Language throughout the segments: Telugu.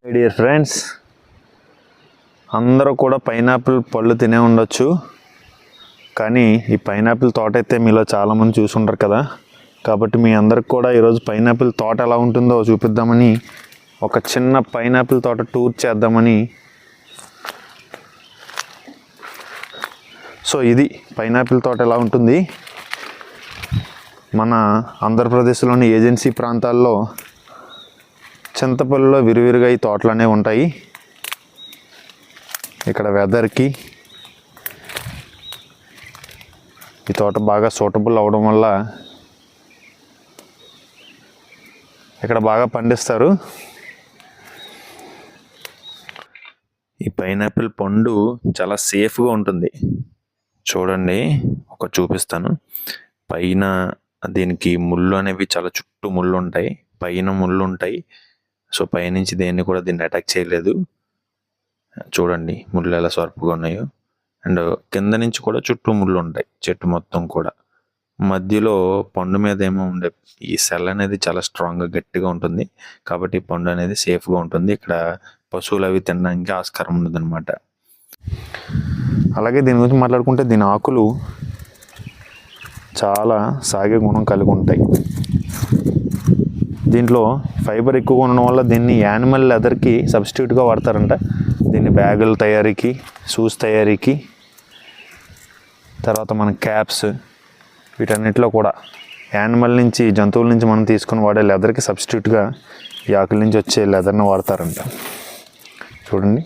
డియర్ ఫ్రెండ్స్, అందరూ కూడా పైనాపిల్ పళ్ళు తినే ఉండొచ్చు. కానీ ఈ పైనాపిల్ తోట అయితే మీలో చాలామంది చూసుంటారు కదా. కాబట్టి మీ అందరికి కూడా ఈరోజు పైనాపిల్ తోట ఎలా ఉంటుందో చూపిద్దామని, ఒక చిన్న పైనాపిల్ తోట టూర్ చేద్దామని. సో ఇది పైనాపిల్ తోట ఎలా ఉంటుంది. మన ఆంధ్రప్రదేశ్లోని ఏజెన్సీ ప్రాంతాల్లో చింతపల్లిలో విరివిరిగా ఈ తోటలు అనేవి ఉంటాయి. ఇక్కడ వెదర్కి ఈ తోట బాగా సూటబుల్ అవడం వల్ల ఇక్కడ బాగా పండిస్తారు. ఈ పైనాపిల్ పండు చాలా సేఫ్గా ఉంటుంది. చూడండి, ఒక చూపిస్తాను. పైన దీనికి ముళ్ళు అనేవి చాలా చుట్టూ ముళ్ళు ఉంటాయి, పైన ముళ్ళు ఉంటాయి. సో పైనుంచి దేన్ని కూడా దీన్ని అటాక్ చేయలేదు. చూడండి ముళ్ళు ఎలా షార్ప్గా ఉన్నాయో. అండ్ కింద నుంచి కూడా చుట్టూ ముళ్ళు ఉంటాయి చెట్టు మొత్తం కూడా. మధ్యలో పండు మీద ఏమో ఉండే ఈ సెల్ అనేది చాలా స్ట్రాంగ్గా గట్టిగా ఉంటుంది. కాబట్టి పండు అనేది సేఫ్గా ఉంటుంది. ఇక్కడ పశువులు అవి తినడానికి ఆస్కారం ఉండదు అనమాట. అలాగే దీని గురించి మాట్లాడుకుంటే దీని ఆకులు చాలా సాగే గుణం కలిగి ఉంటాయి. దీంట్లో ఫైబర్ ఎక్కువగా ఉండడం వల్ల దీన్ని యానిమల్ లెదర్కి సబ్స్టిట్యూట్గా వాడతారంట. దీన్ని బ్యాగుల తయారీకి, షూస్ తయారీకి, తర్వాత మన క్యాప్స్, వీటన్నిటిలో కూడా యానిమల్ నుంచి, జంతువుల నుంచి మనం తీసుకుని వాడే లెదర్కి సబ్స్టిట్యూట్గా ఈ ఆకుల నుంచి వచ్చే లెదర్ని వాడతారంట. చూడండి,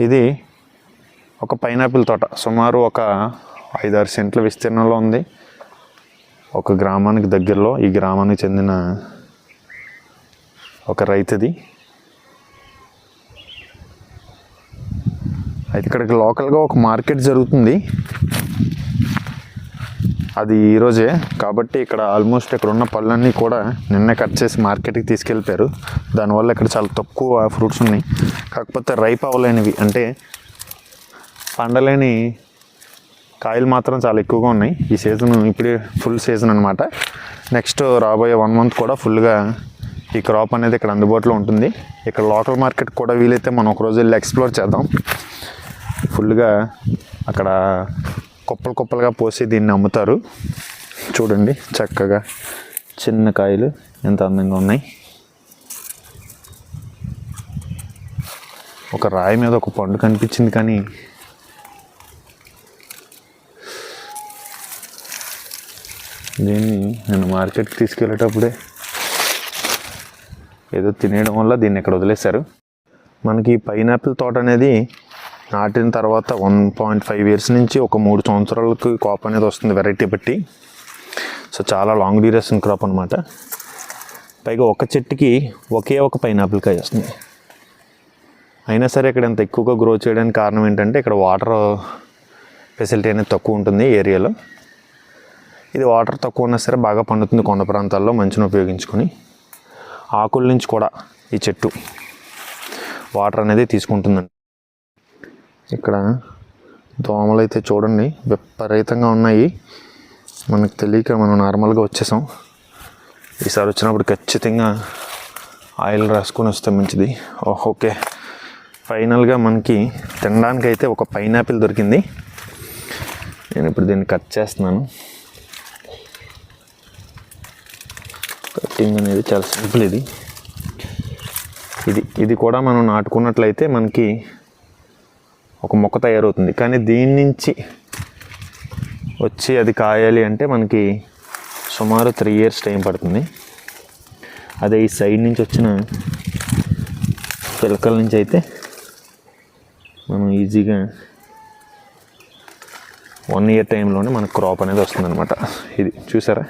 ఇది ఒక పైనాపిల్ తోట. సుమారు ఒక 5-6 సెంట్ల విస్తీర్ణంలో ఉంది. ఒక గ్రామానికి దగ్గరలో, ఈ గ్రామానికి చెందిన ఒక రైతుది. అయితే ఇక్కడికి లోకల్గా ఒక మార్కెట్ జరుగుతుంది. అది ఈరోజే. కాబట్టి ఇక్కడ ఆల్మోస్ట్ ఇక్కడ ఉన్న పళ్ళన్నీ కూడా నిన్నే కట్ చేసి మార్కెట్కి తీసుకెళ్ళిపోయారు. దానివల్ల ఇక్కడ చాలా తక్కువ ఫ్రూట్స్ ఉన్నాయి. కాకపోతే రైప్ అవ్వలేనివి, అంటే పండలేని కాయలు మాత్రం చాలా ఎక్కువగా ఉన్నాయి. ఈ సీజన్ ఇప్పుడే ఫుల్ సీజన్ అనమాట. నెక్స్ట్ రాబోయే 1 మంత్ కూడా ఫుల్గా ఈ క్రాప్ అనేది ఇక్కడ అందుబాటులో ఉంటుంది. ఇక్కడ లోకల్ మార్కెట్ కూడా వీలైతే మనం ఒకరోజు వెళ్ళి ఎక్స్ప్లోర్ చేద్దాం. ఫుల్గా అక్కడ కుప్పలు కుప్పలుగా పోసి దీన్ని అమ్ముతారు. చూడండి, చక్కగా చిన్న కాయలు ఎంత అందంగా ఉన్నాయి. ఒక రాయి మీద ఒక పండు కనిపించింది, కానీ దీన్ని నేను మార్కెట్కి తీసుకెళ్ళేటప్పుడే ఏదో తినేయడం వల్ల దీన్ని ఇక్కడ వదిలేశారు. మనకి పైనాపిల్ తోట అనేది నాటిన తర్వాత 1.5 ఇయర్స్ నుంచి ఒక 3 సంవత్సరాలకు క్రాప్ అనేది వస్తుంది, వెరైటీ బట్టి. సో చాలా లాంగ్ డ్యూరేషన్ క్రాప్ అనమాట. పైగా ఒక చెట్టుకి ఒకే ఒక పైనాపిల్ కాయ వస్తుంది. అయినా సరే ఇక్కడ ఇంత ఎక్కువగా గ్రో చేయడానికి కారణం ఏంటంటే ఇక్కడ వాటర్ ఫెసిలిటీ అనేది తక్కువ ఉంటుంది ఏరియాలో. ఇది వాటర్ తక్కువ ఉన్నా సరే బాగా పండుతుంది కొండ ప్రాంతాల్లో మంచిని ఉపయోగించుకొని. ఆకుల నుంచి కూడా ఈ చెట్టు వాటర్ అనేది తీసుకుంటుందండి. ఇక్కడ దోమలు అయితే చూడండి విపరీతంగా ఉన్నాయి. మనకు తెలియక మనం నార్మల్గా వచ్చేసాం. ఈసారి వచ్చినప్పుడు ఖచ్చితంగా ఆయిల్ రాసుకొని వస్తే మంచిది. ఓకే, ఫైనల్గా మనకి తినడానికి అయితే ఒక పైనాపిల్ దొరికింది. నేను ఇప్పుడు దీన్ని కట్ చేస్తున్నాను. కటింగ్ అనేది చాలా సింపుల్. ఇది కూడా మనం నాటుకున్నట్లయితే మనకి ఒక మొక్క తయారవుతుంది. కానీ దీని నుంచి వచ్చి అది కాయాలి అంటే మనకి సుమారు 3 ఇయర్స్ టైం పడుతుంది. అదే ఈ సైడ్ నుంచి వచ్చిన పిలకల నుంచి అయితే మనం ఈజీగా 1 ఇయర్ టైంలోనే మనకు క్రాప్ అనేది వస్తుందన్నమాట. ఇది చూసారా,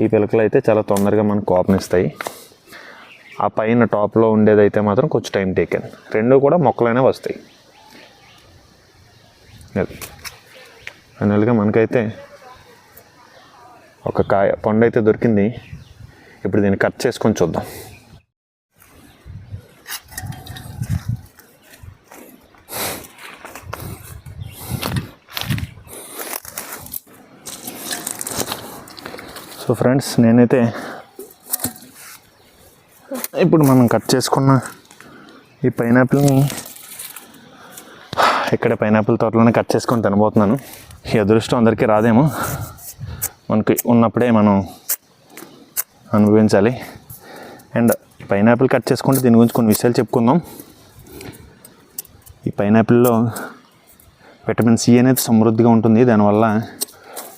ఈ పిలకలు అయితే చాలా తొందరగా మనకు క్రాప్ని ఇస్తాయి. ఆ పైన టాప్లో ఉండేదైతే మాత్రం కొంచెం టైం టేకెన్. రెండు కూడా మొక్కలైనా వస్తాయి. ఫైనల్గా మనకైతే ఒక పండు అయితే దొరికింది. ఇప్పుడు దీన్ని కట్ చేసుకొని చూద్దాం. సో ఫ్రెండ్స్, నేనైతే ఇప్పుడు మనం కట్ చేసుకున్న ఈ పైనాపిల్ని ఇక్కడ పైనాపిల్ తోటలోనే కట్ చేసుకొని తినబోతున్నాను. ఈ అదృష్టం అందరికీ రాదేమో, మనకి ఉన్నప్పుడే మనం అనుభవించాలి. అండ్ పైనాపిల్ కట్ చేసుకుంటే దీని గురించి కొన్ని విషయాలు చెప్పుకుందాం. ఈ పైనాపిల్లో విటమిన్ సి అనేది సమృద్ధిగా ఉంటుంది. దానివల్ల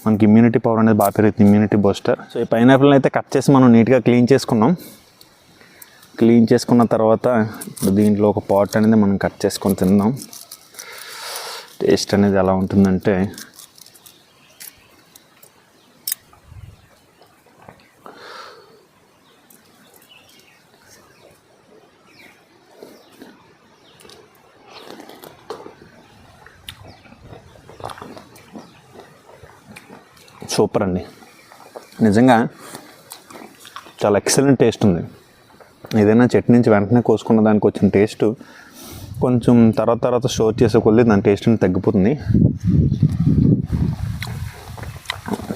మనకి ఇమ్యూనిటీ పవర్ అనేది బాగా పెరుగుతుంది, ఇమ్యూనిటీ బూస్టర్. సో ఈ పైనాపిల్ని అయితే కట్ చేసి మనం నీట్గా క్లీన్ చేసుకున్నాం. క్లీన్ చేసుకున్న తర్వాత ఇప్పుడు దీంట్లో ఒక పాట్ అనేది మనం కట్ చేసుకొని తిందాం. టేస్ట్ అనేది ఎలా ఉంటుందంటే, సూపర్ అండి. నిజంగా చాలా ఎక్సలెంట్ టేస్ట్ ఉంది. ఏదైనా చట్నీ నుంచి వెంటనే కోసుకున్న దానికి వచ్చిన టేస్ట్ కొంచెం తర్వాత స్టోర్ చేసే కొద్ది దాని టేస్ట్ అనేది తగ్గిపోతుంది.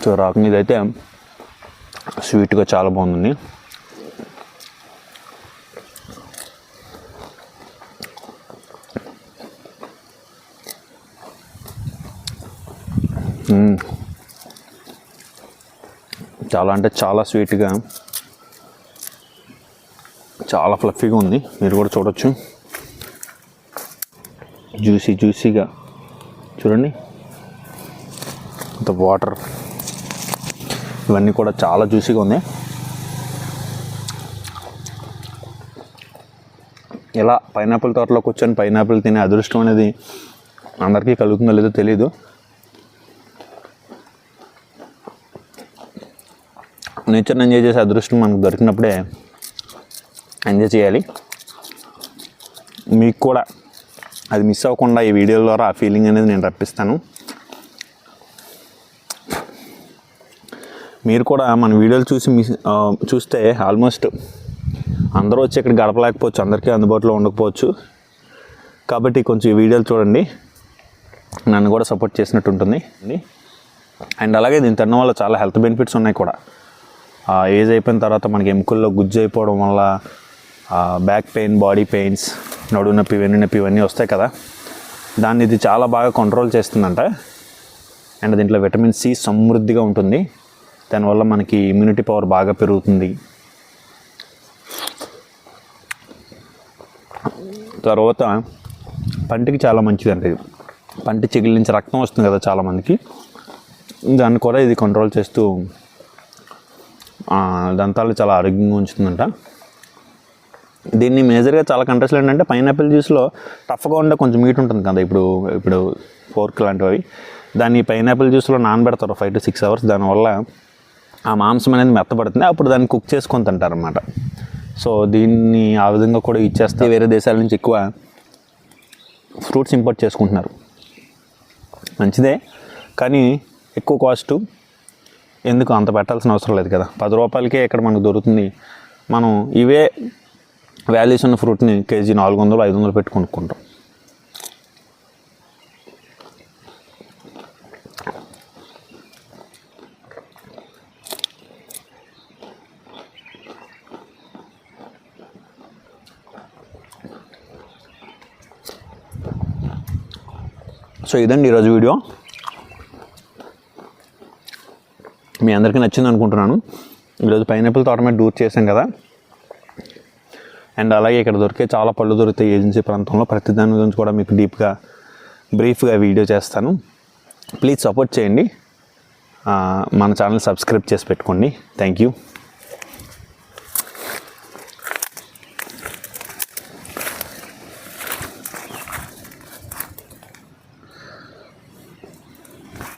సో రాక్ మీద అయితే స్వీట్గా చాలా బాగుంది. చాలా అంటే చాలా స్వీట్గా, చాలా ఫ్లఫీగా ఉంది. మీరు కూడా చూడొచ్చు, జ్యూసీగా చూడండి. అంత వాటర్ ఇవన్నీ కూడా చాలా జ్యూసీగా ఉంది. ఇలా పైనాపిల్ తోటలో కూర్చొని పైనాపిల్ తినే అదృష్టం అనేది అందరికీ కలుగుతుందో లేదో తెలీదు. నేచర్ని ఎంజాయ్ చేసే అదృష్టం మనకు దొరికినప్పుడే ఎంజాయ్ చేయాలి. మీకు కూడా అది మిస్ అవ్వకుండా ఈ వీడియో ద్వారా ఆ ఫీలింగ్ అనేది నేను రప్పిస్తాను. మీరు కూడా మన వీడియోలు చూస్తే ఆల్మోస్ట్ అందరూ వచ్చి ఇక్కడ గడపలేకపోవచ్చు, అందరికీ అందుబాటులో ఉండకపోవచ్చు. కాబట్టి కొంచెం ఈ వీడియోలు చూడండి, నన్ను కూడా సపోర్ట్ చేసినట్టు ఉంటుంది. అండ్ అలాగే దీన్ని తినడం వల్ల చాలా హెల్త్ బెనిఫిట్స్ ఉన్నాయి కూడా. ఏజ్ అయిపోయిన తర్వాత మనకి ఎముకల్లో గుజ్జు అయిపోవడం వల్ల బ్యాక్ పెయిన్, బాడీ పెయిన్స్, నడుము నొప్పి, వెన్ను నొప్పి ఇవన్నీ వస్తాయి కదా, దాన్ని ఇది చాలా బాగా కంట్రోల్ చేస్తుందంట. అండ్ దీంట్లో విటమిన్ సి సమృద్ధిగా ఉంటుంది. దానివల్ల మనకి ఇమ్యూనిటీ పవర్ బాగా పెరుగుతుంది. తర్వాత పంటికి చాలా మంచిదండి. పంటి చిగుళ్ళ నుంచి రక్తం వస్తుంది కదా చాలామందికి, దాన్ని కూడా ఇది కంట్రోల్ చేస్తూ దంతాలు చాలా ఆరోగ్యంగా ఉంచుతుందంట. దీన్ని మేజర్గా చాలా కంట్రీస్లో ఏంటంటే పైనాపిల్ జ్యూస్లో టఫ్గా ఉండే కొంచెం మీట్ ఉంటుంది కదా, ఇప్పుడు ఫోర్క్ లాంటివి, దాన్ని పైనాపిల్ జ్యూస్లో నానబెడతారు 5 to 6 hours. దానివల్ల ఆ మాంసం అనేది మెత్తబడుతుంది. అప్పుడు దాన్ని కుక్ చేసుకొని తింటారనమాట. సో దీన్ని ఆ విధంగా కూడా ఇచ్చేస్తే వేరే దేశాల నుంచి ఎక్కువ ఫ్రూట్స్ ఇంపోర్ట్ చేసుకుంటున్నారు. మంచిదే, కానీ ఎక్కువ కాస్టు, ఎందుకు అంత పెట్టాల్సిన అవసరం లేదు కదా. 10 రూపాయలకే ఇక్కడ మనకు దొరుకుతుంది. మనం ఇవే వాల్యూస్ ఉన్న ఫ్రూట్ని కేజీ 400-500 పెట్టి కొనుక్కుంటాం. సో ఇదండి ఈరోజు వీడియో. మీ అందరికీ నచ్చింది అనుకుంటున్నాను. ఈరోజు పైనాపిల్ తోట మీద టూర్ చేశాం కదా. అండ్ అలాగే ఇక్కడ దొరికే చాలా పళ్ళు దొరుకుతాయి ఏజెన్సీ ప్రాంతంలో. ప్రతి దాని గురించి కూడా మీకు బ్రీఫ్గా వీడియో చేస్తాను. ప్లీజ్ సపోర్ట్ చేయండి. మన ఛానల్ సబ్స్క్రైబ్ చేసి పెట్టుకోండి. Thank you.